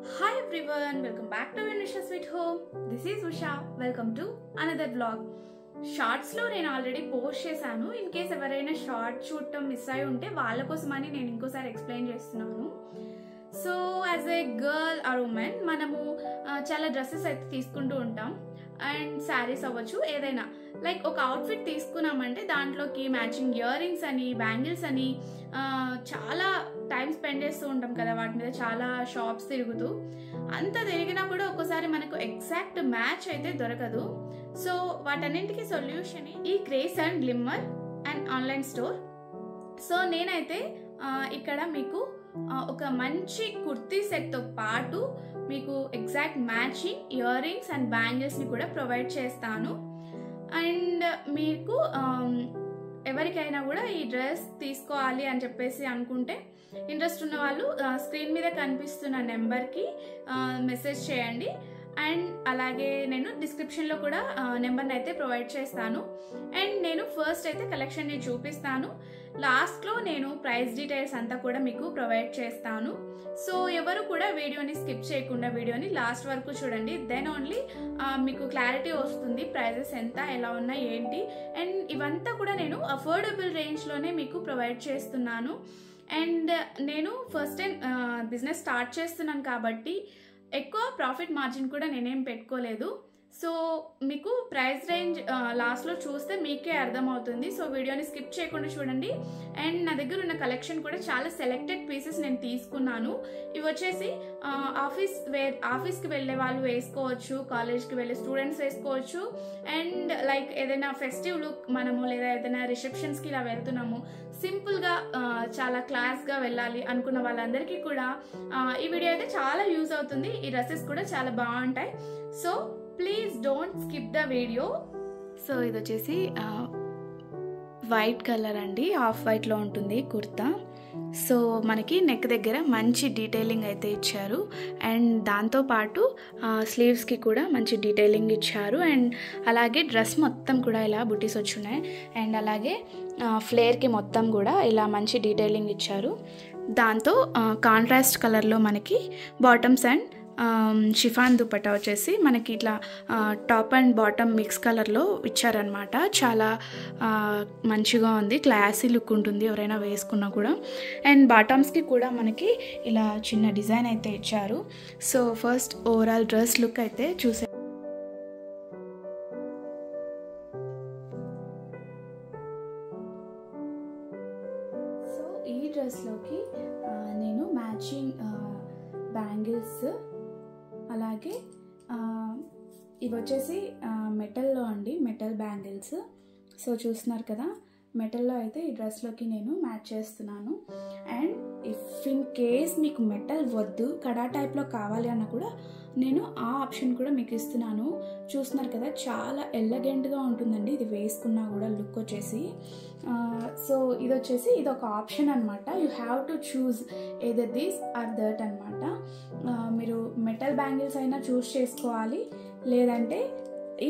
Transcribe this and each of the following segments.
Hi everyone, welcome back to Vanusha Sweet Home. This is Usha. Welcome to another vlog. Shorts లో నేను already post చేశాను. In case ఎవరైనా short చూడటం miss అయి ఉంటే వాళ్ళ కోసమని నేను ఇంకోసారి ఎక్స్ప్లెయిన్ చేస్తున్నాను. So as a girl or women మనము చాలా డ్రెస్సెస్ అయితే తీసుకుంటూ ఉంటాం. అండ్ శారీస్ అవ్వచ్చు, ఏదైనా లైక్ ఒక అవుట్ఫిట్ తీసుకున్నామంటే దాంట్లోకి మ్యాచింగ్ ఇయర్ రింగ్స్ అని, బ్యాంగిల్స్ అని చాలా టైం స్పెండ్ చేస్తూ ఉంటాం కదా. వాటి మీద చాలా షాప్స్ తిరుగుతూ, అంత తిరిగినా కూడా ఒక్కోసారి మనకు ఎగ్జాక్ట్ మ్యాచ్ అయితే దొరకదు. సో వాటన్నింటికి సొల్యూషన్ ఈ Craze and Glimmer and online store. So నేనైతే ఇక్కడ మీకు ఒక మంచి కుర్తీ సెట్తో పాటు మీకు exact matching earrings and బ్యాంగిల్స్ని కూడా ప్రొవైడ్ చేస్తాను. అండ్ మీకు ఎవరికైనా కూడా ఈ డ్రెస్ తీసుకోవాలి అని చెప్పేసి అనుకుంటే ఇంట్రెస్ట్ ఉన్న వాళ్ళు స్క్రీన్ మీద కనిపిస్తున్న నెంబర్కి మెసేజ్ చేయండి. అండ్ అలాగే నేను డిస్క్రిప్షన్లో కూడా నెంబర్ని అయితే ప్రొవైడ్ చేస్తాను. అండ్ నేను ఫస్ట్ అయితే కలెక్షన్ని చూపిస్తాను, లాస్ట్లో నేను ప్రైస్ డీటెయిల్స్ అంతా కూడా మీకు ప్రొవైడ్ చేస్తాను. సో ఎవరు కూడా వీడియోని స్కిప్ చేయకుండా వీడియోని లాస్ట్ వరకు చూడండి. దెన్ ఓన్లీ మీకు క్లారిటీ వస్తుంది ప్రైజెస్ ఎంత, ఎలా ఉన్నాయి, ఏంటి. అండ్ ఇవంతా కూడా నేను అఫోర్డబుల్ రేంజ్లోనే మీకు ప్రొవైడ్ చేస్తున్నాను. అండ్ నేను ఫస్ట్ టైం బిజినెస్ స్టార్ట్ చేస్తున్నాను కాబట్టి ఎక్కువ ప్రాఫిట్ మార్జిన్ కూడా నేనేం పెట్టుకోలేదు. సో మీకు ప్రైస్ రేంజ్ లాస్ట్లో చూస్తే మీకే అర్థమవుతుంది. సో వీడియోని స్కిప్ చేయకుండా చూడండి. అండ్ నా దగ్గర ఉన్న కలెక్షన్ కూడా చాలా సెలెక్టెడ్ పీసెస్ నేను తీసుకున్నాను. ఇవి వచ్చేసి ఆఫీస్కి వెళ్ళే వాళ్ళు వేసుకోవచ్చు, కాలేజ్కి వెళ్ళే స్టూడెంట్స్ వేసుకోవచ్చు. అండ్ లైక్ ఏదైనా ఫెస్టివ్ లుక్ మనము, లేదా ఏదైనా రిసెప్షన్స్కి ఇలా వెళ్తున్నాము, సింపుల్గా చాలా క్లాస్గా వెళ్ళాలి అనుకున్న వాళ్ళందరికీ కూడా ఈ వీడియో అయితే చాలా యూజ్ అవుతుంది. ఈ డ్రెస్సెస్ కూడా చాలా బాగుంటాయి. So please don't skip the video. So ఇది వచ్చేసి వైట్ కలర్ అండి, ఆఫ్ వైట్లో ఉంటుంది కుర్తా. సో మనకి నెక్ దగ్గర మంచి డీటెయిలింగ్ అయితే ఇచ్చారు. అండ్ దాంతోపాటు స్లీవ్స్కి కూడా మంచి డీటెయిలింగ్ ఇచ్చారు. అండ్ అలాగే డ్రెస్ మొత్తం కూడా ఇలా బుటీస్ వచ్చున్నాయి. అండ్ అలాగే ఫ్లేర్కి మొత్తం కూడా ఇలా మంచి డీటెయిలింగ్ ఇచ్చారు. దాంతో కాంట్రాస్ట్ కలర్లో మనకి బాటమ్స్ అండ్ షిఫాన్ దుపట్టా వచ్చేసి మనకి ఇట్లా టాప్ అండ్ బాటమ్ మిక్స్ కలర్లో ఇచ్చారనమాట. చాలా మంచిగా ఉంది, క్లాసీ లుక్ ఉంటుంది ఎవరైనా వేసుకున్నా కూడా. అండ్ బాటమ్స్కి కూడా మనకి ఇలా చిన్న డిజైన్ అయితే ఇచ్చారు. So first overall dress look అయితే చూసే. సో ఈ డ్రెస్లోకి నేను మ్యాచింగ్ బ్యాంగిల్స్, అలాగే ఇవి వచ్చేసి మెటల్లో అండి, మెటల్ బ్యాంగిల్స్. సో చూస్తున్నారు కదా, మెటల్లో అయితే ఈ డ్రెస్లోకి నేను మ్యాచ్ చేస్తున్నాను. అండ్ ఇఫ్ ఇన్ కేస్ మీకు మెటల్ వద్దు, కడా టైప్లో కావాలి అన్న కూడా నేను ఆ ఆప్షన్ కూడా మీకు ఇస్తున్నాను. చూస్తున్నారు కదా, చాలా ఎలిగెంట్గా ఉంటుందండి ఇది వేసుకున్నా కూడా లుక్ వచ్చేసి. సో ఇది వచ్చేసి ఇది ఒక ఆప్షన్ అనమాట. You have to choose either this or that అనమాట. మీరు మెటల్ బ్యాంగిల్స్ అయినా చూస్ చేసుకోవాలి, లేదంటే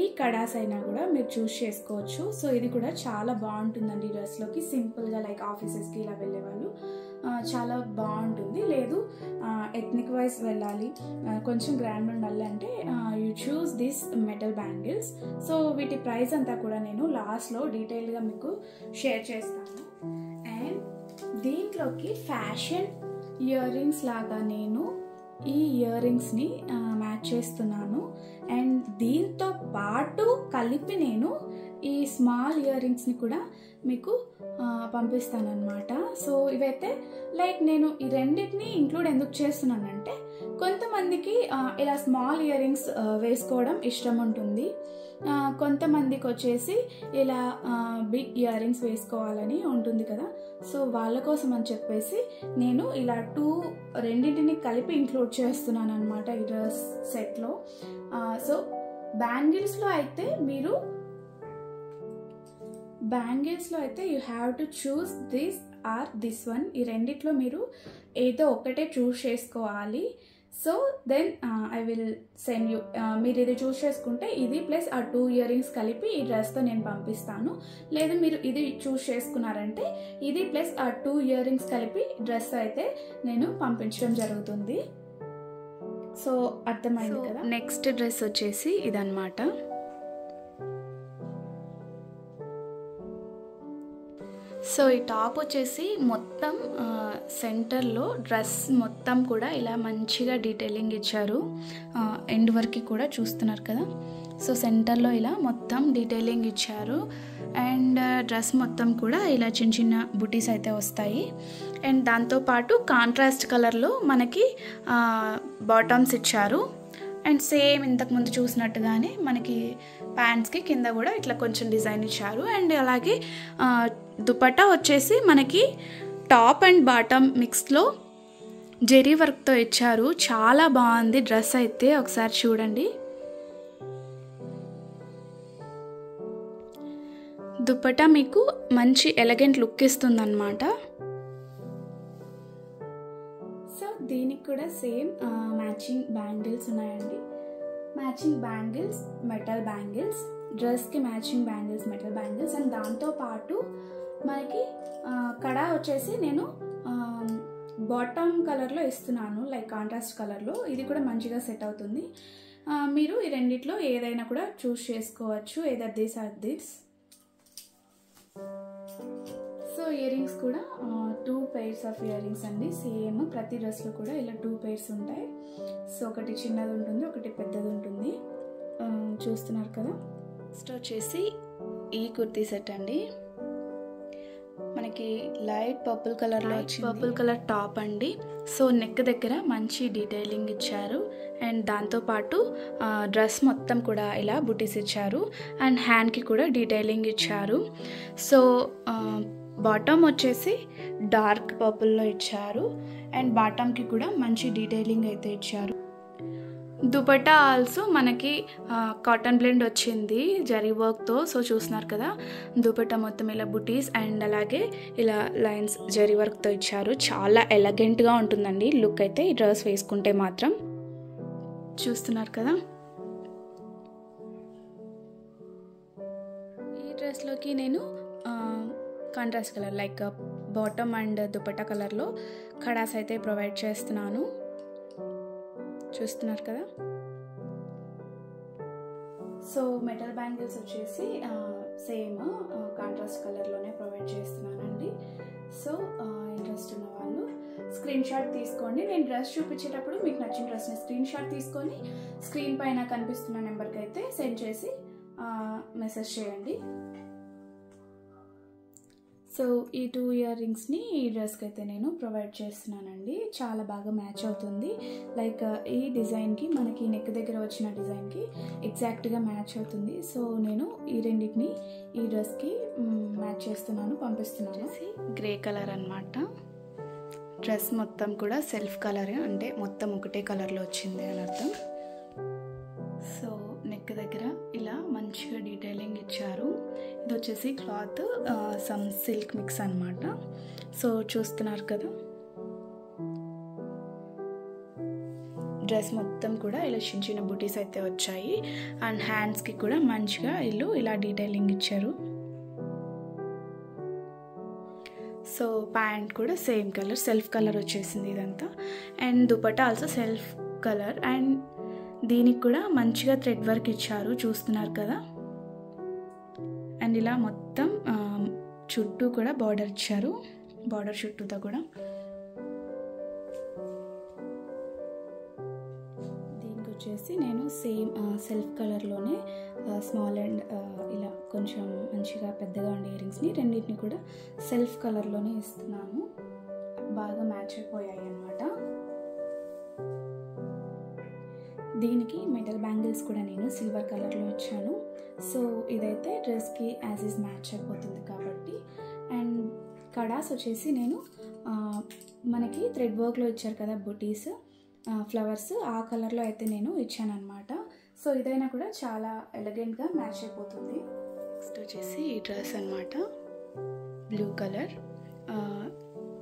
ఈ కడాస్ అయినా కూడా మీరు చూస్ చేసుకోవచ్చు. సో ఇది కూడా చాలా బాగుంటుందండి ఈ డ్రెస్లోకి. సింపుల్గా లైక్ ఆఫీసెస్కి ఇలా వెళ్ళే వాళ్ళు చాలా బాగుంటుంది. లేదు ఎథ్నిక్ వైజ్ వెళ్ళాలి, కొంచెం గ్రాండ్ ఉండాలి అంటే you choose this metal bangles. So వీటి ప్రైస్ అంతా కూడా నేను లాస్ట్లో డీటెయిల్గా మీకు షేర్ చేస్తాను. అండ్ దీంట్లోకి ఫ్యాషన్ ఇయర్ రింగ్స్ లాగా నేను ఈ ఇయర్ రింగ్స్ని మ్యాచ్ చేస్తున్నాను. అండ్ దీంతో పాటు కలిపి నేను ఈ స్మాల్ ఇయర్ రింగ్స్ని కూడా మీకు పంపిస్తాను అనమాట. సో ఇవైతే లైక్ నేను ఈ రెండింటిని ఇంక్లూడ్ ఎందుకు చేస్తున్నానంటే, కొంతమందికి ఇలా స్మాల్ ఇయర్ రింగ్స్ వేసుకోవడం ఇష్టం ఉంటుంది, కొంతమందికి వచ్చేసి ఇలా బిగ్ ఇయర్ రింగ్స్ వేసుకోవాలని ఉంటుంది కదా. సో వాళ్ళ కోసం అని చెప్పేసి నేను ఇలా రెండింటిని కలిపి ఇంక్లూడ్ చేస్తున్నాను అనమాట ఈ డ్రెస్ సెట్లో. సో బ్యాంగిల్స్లో అయితే you have to choose this or this one. ఈ రెండిట్లో మీరు ఏదో ఒకటే చూస్ చేసుకోవాలి. So then I will send you. మీరు ఇది చూస్ చేసుకుంటే ఇది ప్లస్ ఆ 2 ఇయర్ రింగ్స్ కలిపి ఈ డ్రెస్తో నేను పంపిస్తాను. లేదు మీరు ఇది చూస్ చేసుకున్నారంటే ఇది ప్లస్ ఆ 2 ఇయర్ రింగ్స్ కలిపి డ్రెస్ అయితే నేను పంపించడం జరుగుతుంది. సో అర్థమైంది కదా. నెక్స్ట్ డ్రెస్ వచ్చేసి ఇదన్నమాట. సో ఈ టాప్ వచ్చేసి మొత్తం సెంటర్లో డ్రెస్ మొత్తం కూడా ఇలా మంచిగా డీటెయిలింగ్ ఇచ్చారు. ఎండ్ వరకు కూడా చూస్తున్నారు కదా. సో సెంటర్లో ఇలా మొత్తం డీటెయిలింగ్ ఇచ్చారు. అండ్ డ్రెస్ మొత్తం కూడా ఇలా చిన్న చిన్న బుటీస్ అయితే వస్తాయి. అండ్ దాంతోపాటు కాంట్రాస్ట్ కలర్లో మనకి బాటమ్స్ ఇచ్చారు. అండ్ సేమ్ ఇంతకుముందు చూసినట్టుగానే మనకి ప్యాంట్స్కి కింద కూడా ఇట్లా కొంచెం డిజైన్ ఇచ్చారు. అండ్ అలాగే దుపట్టా వచ్చేసి మనకి టాప్ అండ్ బాటమ్ మిక్స్లో జెరీ వర్క్తో ఇచ్చారు. చాలా బాగుంది డ్రెస్ అయితే, ఒకసారి చూడండి. దుపట్టా మీకు మంచి ఎలగెంట్ లుక్ ఇస్తుందన్నమాట. సో దీనికి కూడా సేమ్ మ్యాచింగ్ బ్యాంగిల్స్ ఉన్నాయండి. మ్యాచింగ్ బ్యాంగిల్స్, మెటల్ బ్యాంగిల్స్, డ్రెస్కి matching bangles, metal bangles. And దాంతోపాటు మనకి కడా వచ్చేసి నేను బాటమ్ కలర్లో ఇస్తున్నాను, లైక్ కాంట్రాస్ట్ కలర్లో. ఇది కూడా మంచిగా సెట్ అవుతుంది. మీరు ఈ రెండిట్లో ఏదైనా కూడా చూస్ చేసుకోవచ్చు, either this or this. So earrings కూడా 2 pairs ఆఫ్ ఇయర్ రింగ్స్ అండి. సేమ్ ప్రతి డ్రెస్లో కూడా ఇలా 2 pairs ఉంటాయి. సో ఒకటి చిన్నది ఉంటుంది, ఒకటి పెద్దది ఉంటుంది. చూస్తున్నారు కదా. నెక్స్ట్ వచ్చేసి ఈ కుర్తీ సెట్ అండి. మనకి లైట్ పర్పుల్ కలర్లో వచ్చింది. పర్పుల్ కలర్ టాప్ అండి. సో నెక్ దగ్గర మంచి డీటెయిలింగ్ ఇచ్చారు. అండ్ దాంతోపాటు డ్రెస్ మొత్తం కూడా ఇలా బుటీస్ ఇచ్చారు. అండ్ హ్యాండ్కి కూడా డీటెయిలింగ్ ఇచ్చారు. సో బాటమ్ వచ్చేసి డార్క్ పర్పుల్లో ఇచ్చారు. అండ్ బాటమ్కి కూడా మంచి డీటెయిలింగ్ అయితే ఇచ్చారు. దుపట్టా ఆల్సో మనకి కాటన్ బ్లెండ్ వచ్చింది జరీ వర్క్తో. సో చూస్తున్నారు కదా, దుపట్టా మొత్తం ఇలా బుటీస్ అండ్ అలాగే ఇలా లైన్స్ జరీ వర్క్తో ఇచ్చారు. చాలా ఎలగెంట్గా ఉంటుందండి లుక్ అయితే ఈ డ్రెస్ వేసుకుంటే మాత్రం. చూస్తున్నారు కదా. ఈ డ్రెస్లోకి నేను contrast colour like bottom and dupatta కలర్లో ఖడాస్ అయితే ప్రొవైడ్ చేస్తున్నాను. చూస్తున్నారు కదా. సో మెటల్ బ్యాంగిల్స్ వచ్చేసి సేమ్ కాంట్రాస్ట్ కలర్లోనే ప్రొవైడ్ చేస్తున్నానండి. సో ఇంట్రెస్ట్ ఉన్న వాళ్ళు స్క్రీన్ షాట్ తీసుకోండి. నేను డ్రెస్ చూపించేటప్పుడు మీకు నచ్చిన డ్రెస్ని స్క్రీన్ షాట్ తీసుకొని స్క్రీన్ పైన కనిపిస్తున్న నెంబర్కి అయితే సెండ్ చేసి మెసేజ్ చేయండి. సో ఈ 2 ఇయర్ రింగ్స్ని ఈ డ్రెస్కి అయితే నేను ప్రొవైడ్ చేస్తున్నానండి. చాలా బాగా మ్యాచ్ అవుతుంది. లైక్ ఈ డిజైన్కి మనకి నెక్ దగ్గర వచ్చిన డిజైన్కి ఎగ్జాక్ట్గా మ్యాచ్ అవుతుంది. సో నేను ఈ రెండింటిని ఈ డ్రెస్కి మ్యాచ్ చేస్తున్నాను, పంపిస్తున్నాను. గ్రే కలర్ అన్నమాట. డ్రెస్ మొత్తం కూడా సెల్ఫ్ కలర్, అంటే మొత్తం ఒకటే కలర్లో వచ్చింది అని అర్థం. సో నెక్ దగ్గర ఇలా మంచిగా డీటెయిలింగ్ ఇచ్చారు. ఇది వచ్చేసి క్లాత్ సమ్ సిల్క్ మిక్స్ అన్నమాట. సో చూస్తున్నారు కదా. డ్రెస్ మొత్తం కూడా ఇలా చిన్న చిన్న బుటీస్ అయితే వచ్చాయి. అండ్ హ్యాండ్స్కి కూడా మంచిగా ఇల్లు ఇలా డీటెయిలింగ్ ఇచ్చారు. సో ప్యాంట్ కూడా సేమ్ కలర్, సెల్ఫ్ కలర్ వచ్చేసింది ఇదంతా. And dupatta also self colour. And దీనికి కూడా మంచిగా థ్రెడ్ వర్క్ ఇచ్చారు. చూస్తున్నారు కదా. అండ్ ఇలా మొత్తం చుట్టూ కూడా బార్డర్ ఇచ్చారు. బార్డర్ చుట్టూతో కూడా దీనికి వచ్చేసి నేను సేమ్ సెల్ఫ్ కలర్లోనే స్మాల్ అండ్ ఇలా కొంచెం మంచిగా పెద్దగా ఉండే ఇయర్ రింగ్స్ని రెండింటిని కూడా సెల్ఫ్ కలర్లోనే ఇస్తున్నాను. బాగా మ్యాచ్ అయిపోయాయి అన్నమాట. దీనికి మెటల్ బ్యాంగిల్స్ కూడా నేను సిల్వర్ కలర్లో ఇచ్చాను. సో ఇదైతే డ్రెస్కి యాజ్ ఈజ్ మ్యాచ్ అయిపోతుంది కాబట్టి. అండ్ కడాస్ వచ్చేసి నేను మనకి థ్రెడ్ వర్క్లో ఇచ్చారు కదా బుటీస్, ఫ్లవర్స్, ఆ కలర్లో అయితే నేను ఇచ్చాను అనమాట. సో ఇదైనా కూడా చాలా ఎలిగెంట్గా మ్యాచ్ అయిపోతుంది. నెక్స్ట్ వచ్చేసి ఈ డ్రెస్ అనమాట, blue colour.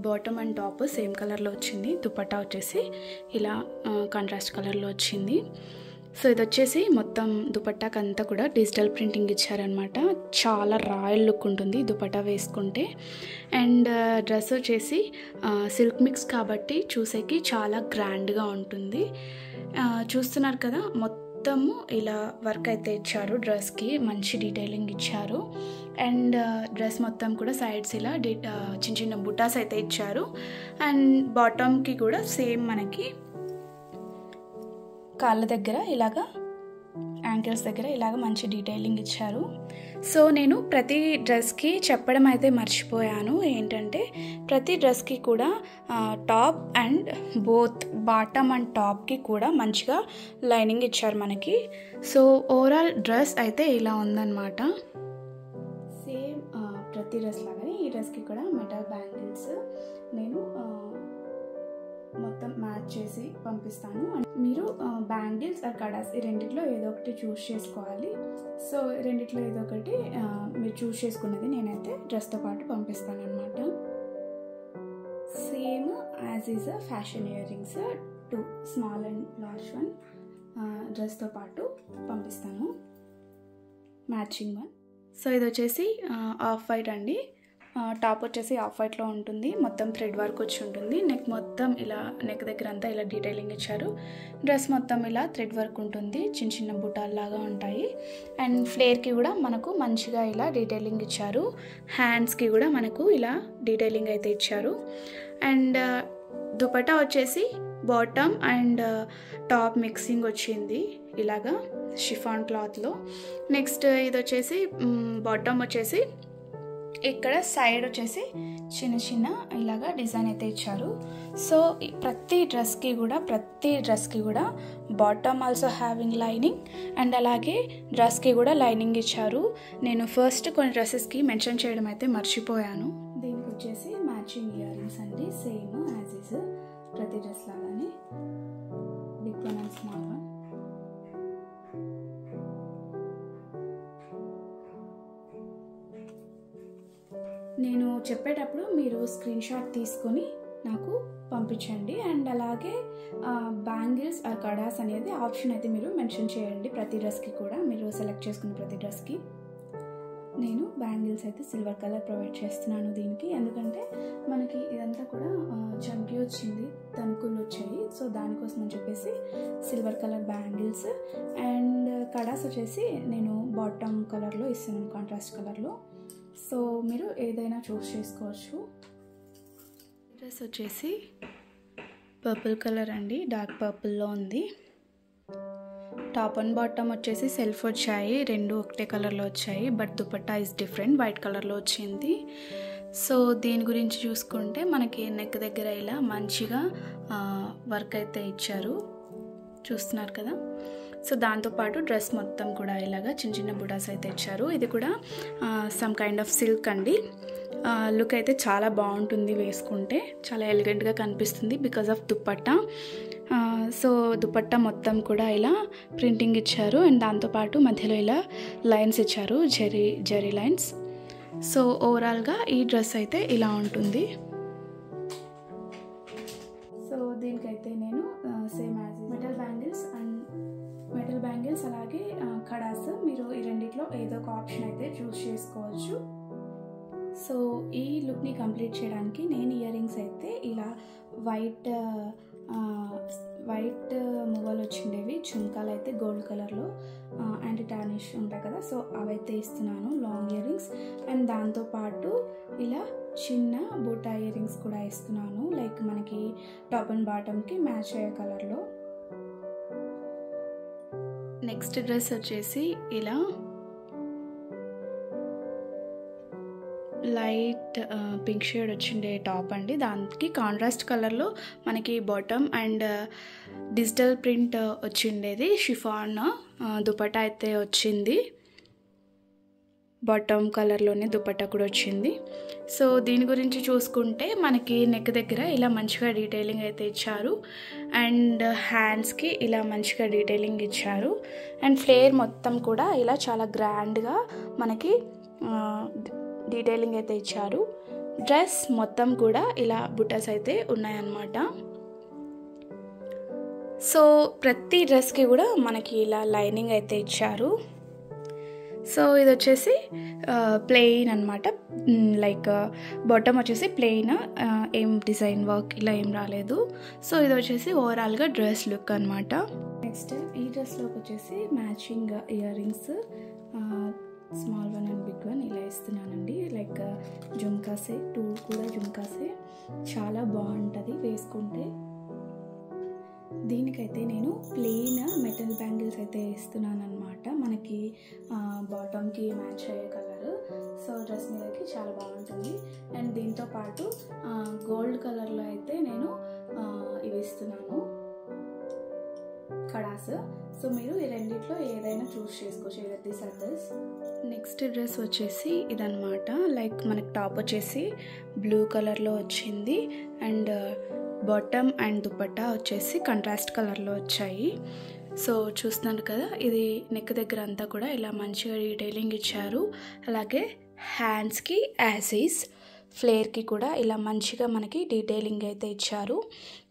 Bottom and top same కలర్లో వచ్చింది. దుపట్టా వచ్చేసి ఇలా కాంట్రాస్ట్ కలర్లో వచ్చింది. సో ఇది వచ్చేసి మొత్తం దుపట్టాకి అంతా కూడా డిజిటల్ ప్రింటింగ్ ఇచ్చారనమాట. చాలా రాయల్ లుక్ ఉంటుంది దుపట్టా వేసుకుంటే. అండ్ డ్రెస్ వచ్చేసి సిల్క్ మిక్స్ కాబట్టి చూసేకి చాలా గ్రాండ్గా ఉంటుంది. చూస్తున్నారు కదా, మొత్తము ఇలా వర్క్ అయితే ఇచ్చారు. డ్రెస్కి మంచి డీటెయిలింగ్ ఇచ్చారు. అండ్ డ్రెస్ మొత్తం కూడా సైడ్స్ ఇలా చిన్న చిన్న బుటాస్ అయితే ఇచ్చారు. అండ్ బాటమ్కి కూడా సేమ్ మనకి కాళ్ళ దగ్గర ఇలాగా, యాంకిల్స్ దగ్గర ఇలాగ మంచి డీటెయిలింగ్ ఇచ్చారు. సో నేను ప్రతి డ్రెస్కి చెప్పడం అయితే మర్చిపోయాను. ఏంటంటే ప్రతి డ్రెస్కి కూడా top and both bottom and టాప్కి కూడా మంచిగా లైనింగ్ ఇచ్చారు మనకి. సో ఓవరాల్ డ్రెస్ అయితే ఇలా ఉందన్నమాట. సేమ్ ప్రతి డ్రెస్ లాగానే ఈ డ్రెస్కి కూడా మెటల్ బ్యాంగిల్స్ నేను మొత్తం మ్యాచ్ చేసి పంపిస్తాను. మీరు బ్యాంగిల్స్ ఆర్ కడాస్ ఈ రెండిట్లో ఏదో ఒకటి చూస్ చేసుకోవాలి. సో రెండిట్లో ఏదో ఒకటి మీరు చూస్ చేసుకున్నది నేనైతే డ్రెస్తో పాటు పంపిస్తాను అనమాట. Same as is fashion earrings 2 small and large one డ్రెస్తో పాటు పంపిస్తాను, మ్యాచింగ్ వన్. సో ఇది వచ్చేసి ఆఫ్ వైట్ అండి. టాప్ వచ్చేసి ఆఫ్ వైట్లో ఉంటుంది. మొత్తం థ్రెడ్ వర్క్ వచ్చి ఉంటుంది. నెక్ మొత్తం ఇలా, నెక్ దగ్గర అంతా ఇలా డీటెయిలింగ్ ఇచ్చారు. డ్రెస్ మొత్తం ఇలా థ్రెడ్ వర్క్ ఉంటుంది. చిన్న చిన్న బుటాల్లాగా ఉంటాయి. అండ్ ఫ్లేర్కి కూడా మనకు మంచిగా ఇలా డీటెయిలింగ్ ఇచ్చారు. హ్యాండ్స్కి కూడా మనకు ఇలా డీటెయిలింగ్ అయితే ఇచ్చారు. అండ్ దుపట్టా వచ్చేసి బాటమ్ అండ్ టాప్ మిక్సింగ్ వచ్చింది ఇలాగా షిఫాన్ క్లాత్లో. నెక్స్ట్ ఇది వచ్చేసి బాటమ్ వచ్చేసి ఇక్కడ సైడ్ వచ్చేసి చిన్న చిన్న ఇలాగా డిజైన్ అయితే ఇచ్చారు. సో ప్రతి డ్రెస్కి కూడా bottom also having lining and అలాగే డ్రెస్కి కూడా లైనింగ్ ఇచ్చారు. నేను ఫస్ట్ కొన్ని డ్రెస్సెస్కి మెన్షన్ చేయడం అయితే మర్చిపోయాను. దీనికి వచ్చేసి మ్యాచింగ్ ఇయర్ రింగ్స్ అండి, సేమ్ యాజ్ ఇస్ ప్రతి డ్రెస్ లాగానే, big one and small one. నేను చెప్పేటప్పుడు మీరు స్క్రీన్ షాట్ తీసుకొని నాకు పంపించండి. అండ్ అలాగే బ్యాంగిల్స్ ఆర్ కడాస్ అనేది ఆప్షన్ అయితే మీరు మెన్షన్ చేయండి ప్రతి డ్రెస్కి కూడా. మీరు సెలెక్ట్ చేసుకున్న ప్రతి డ్రెస్కి నేను బ్యాంగిల్స్ అయితే సిల్వర్ కలర్ ప్రొవైడ్ చేస్తున్నాను దీనికి. ఎందుకంటే మనకి ఇదంతా కూడా చంకీ వచ్చింది, తణుకులు వచ్చాయి. సో దానికోసం అని చెప్పేసి silver colour bangles. And kadas వచ్చేసి నేను బాటమ్ కలర్లో ఇస్తున్నాను, కాంట్రాస్ట్ కలర్లో. సో మీరు ఏదైనా చూస్ చేసుకోవచ్చు. డ్రెస్ వచ్చేసి పర్పుల్ కలర్ అండి, డార్క్ పర్పుల్లో ఉంది. టాప్ అండ్ బాటమ్ వచ్చేసి సెల్ఫ్ వచ్చాయి, రెండు ఒకటే కలర్లో వచ్చాయి. But dupatta is different, white కలర్లో వచ్చింది. సో దీని గురించి చూసుకుంటే మనకి నెక్ దగ్గర ఇలా మంచిగా వర్క్ అయితే ఇచ్చారు, చూస్తున్నారు కదా. సో దాంతోపాటు డ్రెస్ మొత్తం కూడా ఇలాగా చిన్న చిన్న బుటాస్ అయితే ఇచ్చారు. ఇది కూడా సమ్ కైండ్ ఆఫ్ సిల్క్ అండి. లుక్ అయితే చాలా బాగుంటుంది, వేసుకుంటే చాలా ఎలిగెంట్గా కనిపిస్తుంది because of dupatta. So dupatta మొత్తం కూడా ఇలా ప్రింటింగ్ ఇచ్చారు. అండ్ దాంతోపాటు మధ్యలో ఇలా లైన్స్ ఇచ్చారు, జరీ లైన్స్. సో ఓవరాల్గా ఈ డ్రెస్ అయితే ఇలా ఉంటుంది. సో దీనికైతే నేను సేమ్ యాజ్ మెటల్ బ్యాంగిల్స్ అలాగే కడాస్, మీరు ఈ రెండిట్లో ఏదో ఒక ఆప్షన్ అయితే చూస్ చేసుకోవచ్చు. సో ఈ లుక్ని కంప్లీట్ చేయడానికి నేను ఇయర్ రింగ్స్ అయితే ఇలా వైట్ మువ్వలు వచ్చిండేవి, చుమ్కాలు అయితే గోల్డ్ కలర్లో యాంటీ టార్నిష్ ఉంటాయి కదా, సో అవైతే ఇస్తున్నాను, లాంగ్ ఇయర్ రింగ్స్. అండ్ దాంతోపాటు ఇలా చిన్న బూటా ఇయర్ రింగ్స్ కూడా ఇస్తున్నాను, లైక్ మనకి టాప్ అండ్ బాటమ్కి మ్యాచ్ అయ్యే కలర్లో. నెక్స్ట్ డ్రెస్ వచ్చేసి ఇలా లైట్ పింక్ షేడ్ వచ్చిండే టాప్ అండి. దానికి కాంట్రాస్ట్ కలర్లో మనకి బాటమ్ అండ్ డిజిటల్ ప్రింట్ వచ్చిండేది షిఫాన్ దుపట్టా అయితే వచ్చింది. బాటమ్ కలర్లోనే దుపట్టా కూడా వచ్చింది. సో దీని గురించి చూసుకుంటే మనకి నెక్ దగ్గర ఇలా మంచిగా డీటెయిలింగ్ అయితే ఇచ్చారు. అండ్ హ్యాండ్స్కి ఇలా మంచిగా డీటెయిలింగ్ ఇచ్చారు. అండ్ ఫ్లేర్ మొత్తం కూడా ఇలా చాలా గ్రాండ్గా మనకి డీటెయిలింగ్ అయితే ఇచ్చారు. డ్రెస్ మొత్తం కూడా ఇలా బుటాస్ అయితే ఉన్నాయన్నమాట. సో ప్రతి డ్రెస్కి కూడా మనకి ఇలా లైనింగ్ అయితే ఇచ్చారు. సో ఇది వచ్చేసి ప్లెయిన్ అనమాట, లైక్ బాటమ్ వచ్చేసి ప్లెయిన్, ఏం డిజైన్ వర్క్ ఇలా ఏం రాలేదు. సో ఇది వచ్చేసి ఓవరాల్గా డ్రెస్ లుక్ అనమాట. నెక్స్ట్ ఈ డ్రెస్లోకి వచ్చేసి matching earrings, small one and big one ఇలా ఇస్తున్నానండి. లైక్ జుమ్కాసే, 2 కూడా జుమ్కాసే, చాలా బాగుంటుంది వేసుకుంటే. దీనికైతే నేను ప్లెయిన్ మెటల్ బ్యాంగిల్స్ అయితే ఇస్తున్నాను అనమాట, మనకి బాటమ్కి మ్యాచ్ అయ్యే కలర్. సో డ్రెస్ మీదకి చాలా బాగుంటుంది. అండ్ దీంతో పాటు గోల్డ్ కలర్లో అయితే నేను ఇవి ఇస్తున్నాను, కడాస్. సో మీరు ఈ రెండిట్లో ఏదైనా చూస్ చేసుకోవచ్చు, ఏదైతే this or this. Next dress వచ్చేసి ఇదనమాట. లైక్ మనకి టాప్ వచ్చేసి బ్లూ కలర్లో వచ్చింది, అండ్ బాటమ్ అండ్ దుపట్టా వచ్చేసి కంట్రాస్ట్ కలర్లో వచ్చాయి. సో చూస్తున్నారు కదా, ఇది నెక్ దగ్గర అంతా కూడా ఇలా మంచిగా డీటెయిలింగ్ ఇచ్చారు. అలాగే హ్యాండ్స్కి యాజ్ ఈజ్, ఫ్లేర్కి కూడా ఇలా మంచిగా మనకి డీటెయిలింగ్ అయితే ఇచ్చారు.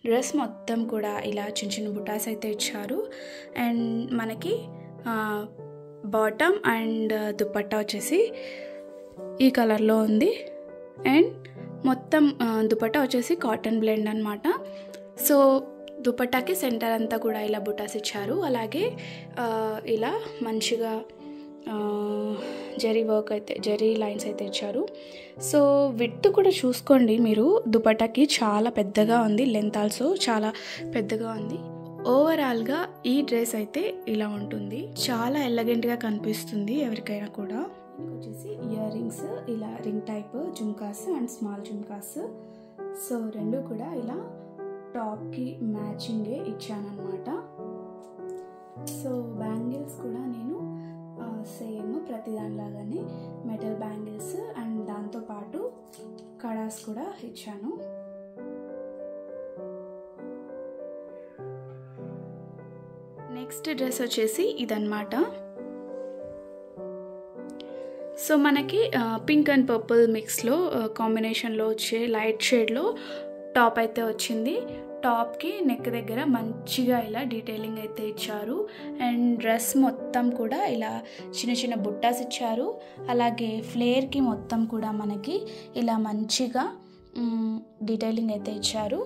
డ్రెస్ మొత్తం కూడా ఇలా చిన్న చిన్న బుటాస్ అయితే ఇచ్చారు. అండ్ మనకి బాటమ్ అండ్ దుపట్టా వచ్చేసి ఈ కలర్లో ఉంది. అండ్ మొత్తం దుపట్టా వచ్చేసి కాటన్ బ్లెండ్ అనమాట. సో దుపట్టాకి సెంటర్ అంతా కూడా ఇలా బుటాస్ ఇచ్చారు. అలాగే ఇలా మంచిగా జరీ వర్క్ అయితే, జరీ లైన్స్ అయితే ఇచ్చారు. సో విడ్త్ కూడా చూసుకోండి మీరు, దుపట్టాకి చాలా పెద్దగా ఉంది, లెంత్ ఆల్సో చాలా పెద్దగా ఉంది. ఓవరాల్గా ఈ డ్రెస్ అయితే ఇలా ఉంటుంది, చాలా ఎలగెంట్గా కనిపిస్తుంది ఎవరికైనా కూడా. వచ్చేసి ఇయర్ రింగ్స్, ఇలా ring type jhumkas and small jhumkas. So రెండు కూడా ఇలా టాప్కి మ్యాచింగే ఇచ్చానమాట. సో బ్యాంగిల్స్ కూడా నేను సేమ్ ప్రతిదానిలాగానే మెటల్ బ్యాంగిల్స్ అండ్ దాంతోపాటు కడాస్ కూడా ఇచ్చాను. నెక్స్ట్ డ్రెస్ వచ్చేసి ఇదన్నమాట. సో మనకి పింక్ అండ్ పర్పుల్ మిక్స్లో కాంబినేషన్లో వచ్చే లైట్ షేడ్లో టాప్ అయితే వచ్చింది. టాప్కి నెక్ దగ్గర మంచిగా ఇలా డీటెయిలింగ్ అయితే ఇచ్చారు. అండ్ డ్రెస్ మొత్తం కూడా ఇలా చిన్న చిన్న బుట్టాస్ ఇచ్చారు. అలాగే ఫ్లేర్కి మొత్తం కూడా మనకి ఇలా మంచిగా డీటెయిలింగ్ అయితే ఇచ్చారు.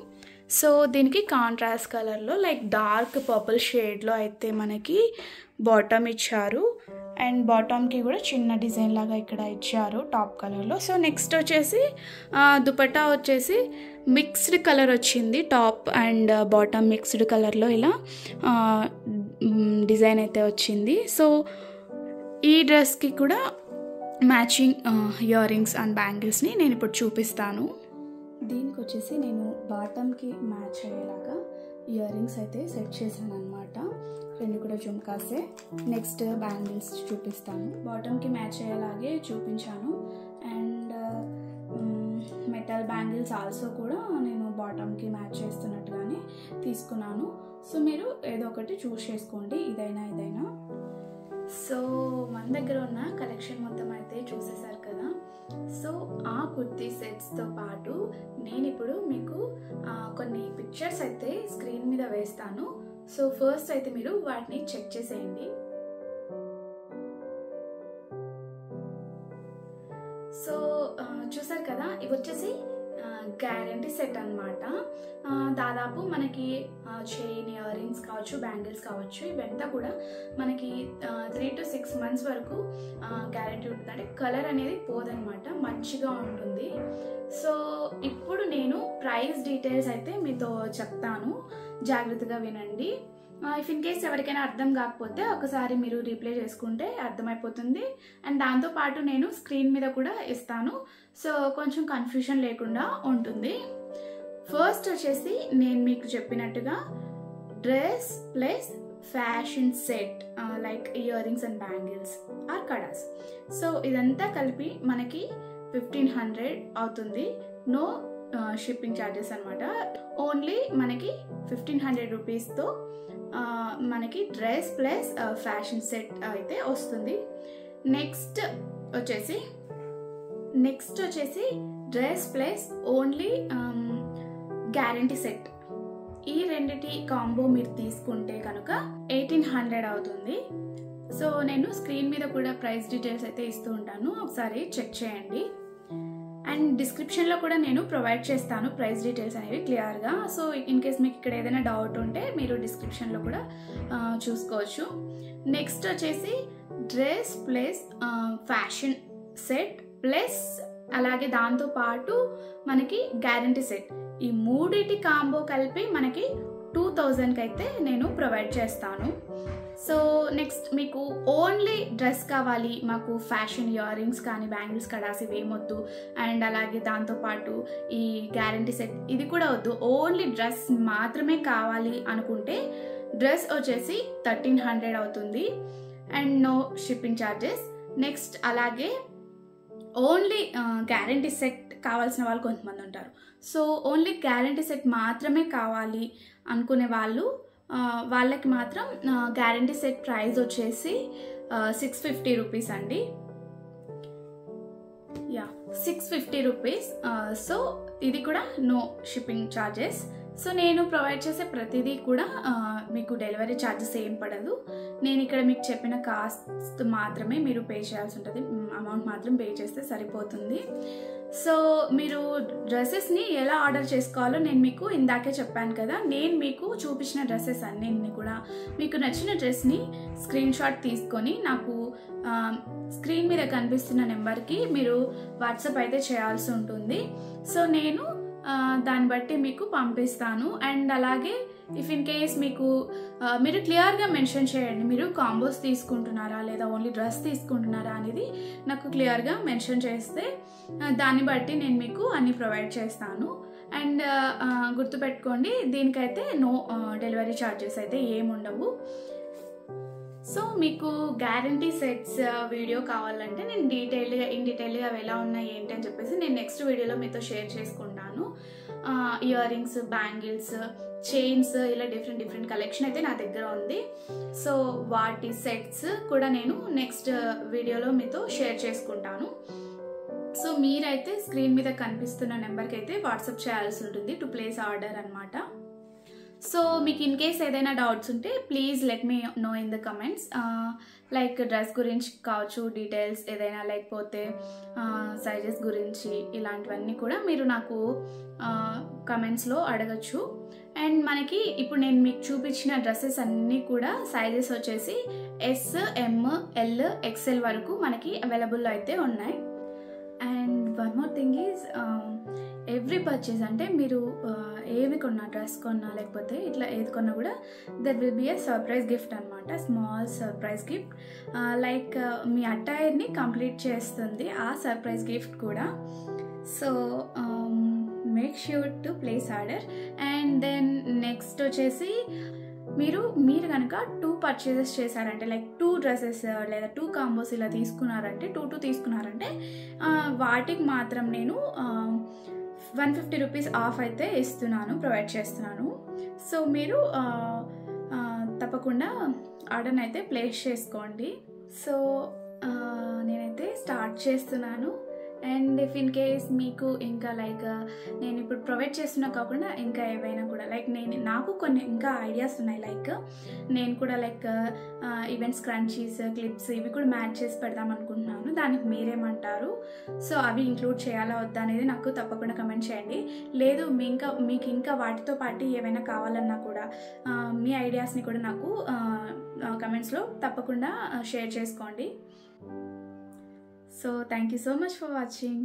సో దీనికి కాంట్రాస్ట్ కలర్లో లైక్ డార్క్ పర్పుల్ షేడ్లో అయితే మనకి బాటమ్ ఇచ్చారు. అండ్ బాటమ్కి కూడా చిన్న డిజైన్ లాగా ఇక్కడ ఇచ్చారు టాప్ కలర్లో. సో నెక్స్ట్ వచ్చేసి దుపట్టా వచ్చేసి మిక్స్డ్ కలర్ వచ్చింది, టాప్ అండ్ బాటమ్ మిక్స్డ్ కలర్లో ఇలా డిజైన్ అయితే వచ్చింది. సో ఈ డ్రెస్కి కూడా మ్యాచింగ్ ఇయర్ రింగ్స్ అండ్ బ్యాంగిల్స్ని నేను ఇప్పుడు చూపిస్తాను. దీనికి వచ్చేసి నేను బాటమ్కి మ్యాచ్ అయ్యేలాగా ఇయర్ రింగ్స్ అయితే సెట్ చేశాను అనమాట. రెండు కూడా జుమ్కాసే. నెక్స్ట్ బ్యాంగిల్స్ చూపిస్తాను. బాటమ్కి మ్యాచ్ అయ్యేలాగే చూపించాను. అండ్ మెటల్ బ్యాంగిల్స్ ఆల్సో కూడా నేను బాటమ్కి మ్యాచ్ చేస్తున్నట్టుగానే తీసుకున్నాను. సో మీరు ఏదో ఒకటి చూస్ చేసుకోండి, ఇదైనా ఇదైనా. సో మన దగ్గర ఉన్న కలెక్షన్ మొత్తం అయితే చూసేసారు కదా. సో ఆ కుర్తీ సెట్స్తో పాటు నేను ఇప్పుడు మీకు కొన్ని పిక్చర్స్ అయితే స్క్రీన్ మీద వేస్తాను. సో ఫస్ట్ అయితే మీరు వాటిని చెక్ చేసేయండి. సో చూసారు కదా, ఇవి వచ్చేసి గ్యారంటీ సెట్ అనమాట. దాదాపు మనకి చైన్, ఇయర్ రింగ్స్ కావచ్చు, బ్యాంగిల్స్ కావచ్చు, ఇవంతా కూడా మనకి 3 to 6 months వరకు గ్యారంటీ ఉంటుంది. అంటే కలర్ అనేది పోదనమాట, మంచిగా ఉంటుంది. సో ఇప్పుడు నేను ప్రైస్ డీటెయిల్స్ అయితే మీతో చెప్తాను, జాగ్రత్తగా వినండి. ఇఫ్ ఇన్ కేస్ ఎవరికైనా అర్థం కాకపోతే ఒకసారి మీరు రీప్లే చేసుకుంటే అర్థమైపోతుంది. అండ్ దాంతోపాటు నేను స్క్రీన్ మీద కూడా ఇస్తాను, సో కొంచెం కన్ఫ్యూజన్ లేకుండా ఉంటుంది. ఫస్ట్ వచ్చేసి నేను మీకు చెప్పినట్టుగా dress plus fashion set like earrings and bangles or కడాస్. సో ఇదంతా కలిపి మనకి 1500 అవుతుంది. నో షిప్పింగ్ ఛార్జెస్ అనమాట. ఓన్లీ మనకి 1500 రూపీస్తో మనకి డ్రెస్ ప్లస్ ఫ్యాషన్ సెట్ అయితే వస్తుంది. నెక్స్ట్ వచ్చేసి dress plus only guarantee set. ఈ రెండిటి కాంబో మీరు తీసుకుంటే కనుక 1800 అవుతుంది. సో నేను స్క్రీన్ మీద కూడా ప్రైస్ డీటెయిల్స్ అయితే ఇస్తూ ఉంటాను, ఒకసారి చెక్ చేయండి. అండ్ డిస్క్రిప్షన్లో కూడా నేను ప్రొవైడ్ చేస్తాను ప్రైస్ డీటెయిల్స్ అనేవి క్లియర్గా. సో ఇన్ కేస్ మీకు ఇక్కడ ఏదైనా డౌట్ ఉంటే మీరు డిస్క్రిప్షన్లో కూడా చూసుకోవచ్చు. నెక్స్ట్ వచ్చేసి dress plus fashion set plus అలాగే దాంతోపాటు మనకి గ్యారంటీ సెట్, ఈ మూడిటి కాంబో కలిపి మనకి 2000కి అయితే నేను ప్రొవైడ్ చేస్తాను. సో నెక్స్ట్ మీకు ఓన్లీ డ్రెస్ కావాలి, మాకు ఫ్యాషన్ ఇయర్ రింగ్స్ కానీ బ్యాంగిల్స్ కడాస్ ఇవి ఏమొద్దు, అండ్ అలాగే దాంతోపాటు ఈ గ్యారంటీ సెట్ ఇది కూడా వద్దు, ఓన్లీ డ్రెస్ మాత్రమే కావాలి అనుకుంటే డ్రెస్ వచ్చేసి 1300 అవుతుంది and no shipping charges. Next అలాగే ఓన్లీ గ్యారంటీ సెట్ కావాల్సిన వాళ్ళు కొంతమంది ఉంటారు. సో ఓన్లీ గ్యారంటీ సెట్ మాత్రమే కావాలి అనుకునే వాళ్ళకి మాత్రం గ్యారంటీ సెట్ ప్రైస్ వచ్చేసి 650 రూపీస్ అండి. 650 రూపీస్. సో ఇది కూడా నో షిప్పింగ్ ఛార్జెస్. సో నేను ప్రొవైడ్ చేసే ప్రతిదీ కూడా మీకు డెలివరీ ఛార్జెస్ ఏం పడదు. నేను ఇక్కడ మీకు చెప్పిన కాస్ట్ మాత్రమే మీరు పే చేయాల్సి ఉంటుంది, అమౌంట్ మాత్రం పే చేస్తే సరిపోతుంది. సో మీరు డ్రెస్సెస్ని ఎలా ఆర్డర్ చేసుకోవాలో నేను మీకు ఇందాకే చెప్పాను కదా. నేను మీకు చూపించిన డ్రెస్సెస్ అన్నింటినీ కూడా మీకు నచ్చిన డ్రెస్ని స్క్రీన్ షాట్ తీసుకొని నాకు స్క్రీన్ మీద కనిపిస్తున్న నెంబర్కి మీరు వాట్సాప్ అయితే చేయాల్సి ఉంటుంది. సో నేను దాన్ని బట్టి మీకు పంపిస్తాను. అండ్ అలాగే ఇఫ్ ఇన్ కేస్ మీకు మీరు క్లియర్గా మెన్షన్ చేయండి, మీరు కాంబోస్ తీసుకుంటున్నారా లేదా ఓన్లీ డ్రెస్ తీసుకుంటున్నారా అనేది నాకు క్లియర్గా మెన్షన్ చేస్తే దాన్ని బట్టి నేను మీకు అన్ని ప్రొవైడ్ చేస్తాను. అండ్ గుర్తుపెట్టుకోండి, దీనికైతే నో డెలివరీ ఛార్జెస్ అయితే ఏముండవు. సో మీకు గ్యారంటీ సెట్స్ వీడియో కావాలంటే నేను ఇన్ డీటెయిల్గా అవి ఎలా ఉన్నాయి ఏంటి అని చెప్పేసి నేను నెక్స్ట్ వీడియోలో మీతో షేర్ చేసుకుంటాను. ఇయర్ రింగ్స్, బ్యాంగిల్స్, చైన్స్ ఇలా డిఫరెంట్ కలెక్షన్ అయితే నా దగ్గర ఉంది. సో వాటి సెట్స్ కూడా నేను నెక్స్ట్ వీడియోలో మీతో షేర్ చేసుకుంటాను. సో మీరైతే స్క్రీన్ మీద కనిపిస్తున్న నెంబర్కి అయితే వాట్సాప్ చేయాల్సి ఉంటుంది టు ప్లేస్ ఆర్డర్ అనమాట. సో మీకు ఇన్ కేస్ ఏదైనా డౌట్స్ ఉంటే please let me know in the comments. Like dress గురించి కావచ్చు, డీటెయిల్స్ ఏదైనా, లేకపోతే సైజెస్ గురించి ఇలాంటివన్నీ కూడా మీరు నాకు కమెంట్స్లో అడగచ్చు. అండ్ మనకి ఇప్పుడు నేను మీకు చూపించిన డ్రెస్సెస్ అన్నీ కూడా సైజెస్ వచ్చేసి S, M, L, XL వరకు మనకి అవైలబుల్లో అయితే ఉన్నాయి. And one more thing is every purchase అంటే మీరు ఏవి కొన్నా, డ్రెస్ కొన్నా లేకపోతే ఇట్లా ఏది కొన్నా కూడా there will be a surprise gift అనమాట, స్మాల్ సర్ప్రైజ్ గిఫ్ట్. లైక్ మీ అటైర్ని కంప్లీట్ చేస్తుంది ఆ సర్ప్రైజ్ గిఫ్ట్ కూడా. So make sure to place order. And then next వచ్చేసి మీరు కనుక 2 పర్చేజెస్ చేశారంటే, లైక్ 2 డ్రెస్సెస్ లేదా 2 కాంబోస్ ఇలా తీసుకున్నారంటే, 2 తీసుకున్నారంటే వాటికి మాత్రం నేను 150 రూపీస్ ఆఫ్ అయితే ప్రొవైడ్ చేస్తున్నాను. సో మీరు తప్పకుండా ఆర్డర్ని అయితే ప్లేస్ చేసుకోండి. సో నేనైతే స్టార్ట్ చేస్తున్నాను. అండ్ ఇఫ్ ఇన్ కేస్ మీకు ఇంకా లైక్ నేను ఇప్పుడు ప్రొవైడ్ చేస్తున్నా కాకుండా ఇంకా ఏవైనా కూడా లైక్ నాకు కొన్ని ఇంకా ఐడియాస్ ఉన్నాయి. లైక్ నేను కూడా లైక్ ఈవెంట్స్ క్రంచీస్, క్లిప్స్ ఇవి కూడా మ్యాచ్ చేసి పెడదాం అనుకుంటున్నాను. దానికి మీరేమంటారు? సో అవి ఇంక్లూడ్ చేయాలా వద్దా అనేది నాకు తప్పకుండా కమెంట్ చేయండి. లేదు మీకు ఇంకా వాటితో పాటు ఏమైనా కావాలన్నా కూడా మీ ఐడియాస్ని కూడా నాకు కమెంట్స్లో తప్పకుండా షేర్ చేసుకోండి. So thank you so much for watching.